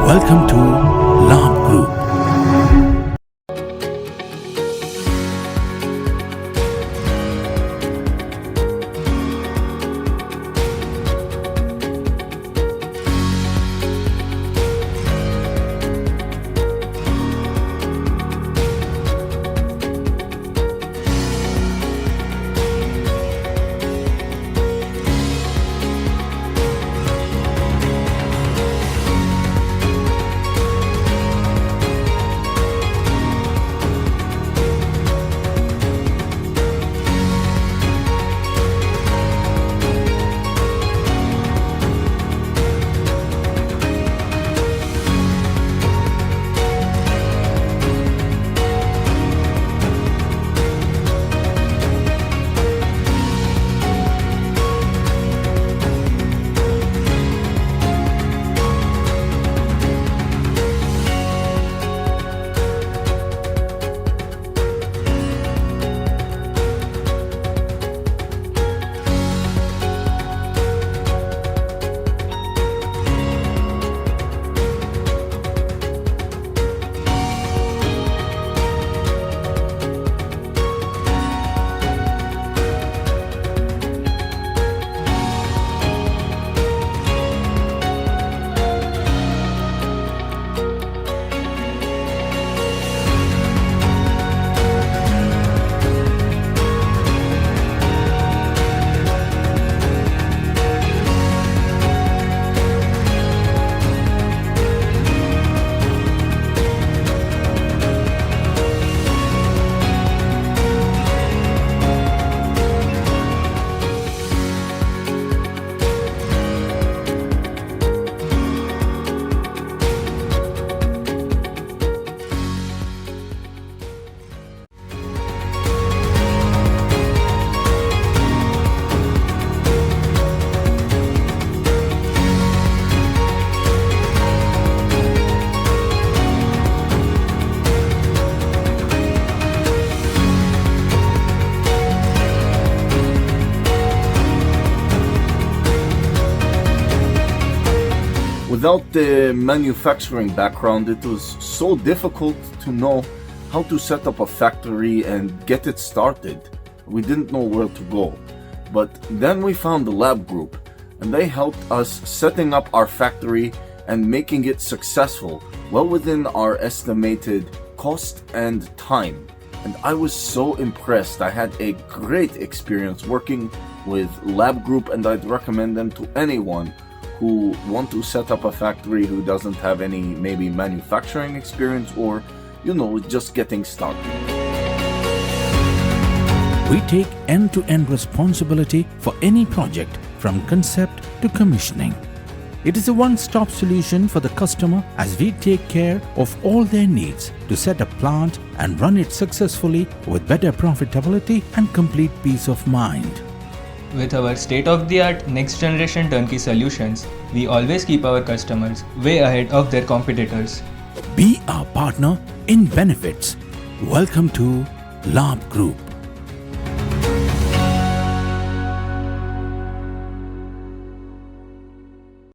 Welcome to Labh Group. Without the manufacturing background, it was so difficult to know how to set up a factory and get it started. We didn't know where to go. But then we found the Labh Group, and they helped us setting up our factory and making it successful, well within our estimated cost and time. And I was so impressed. I had a great experience working with Labh Group, and I'd recommend them to anyone who want to set up a factory who doesn't have any maybe manufacturing experience or, just getting started. We take end-to-end responsibility for any project from concept to commissioning. It is a one-stop solution for the customer as we take care of all their needs to set a plant and run it successfully with better profitability and complete peace of mind. With our state-of-the-art next-generation turnkey solutions, we always keep our customers way ahead of their competitors. Be our partner in benefits. Welcome to Labh Group.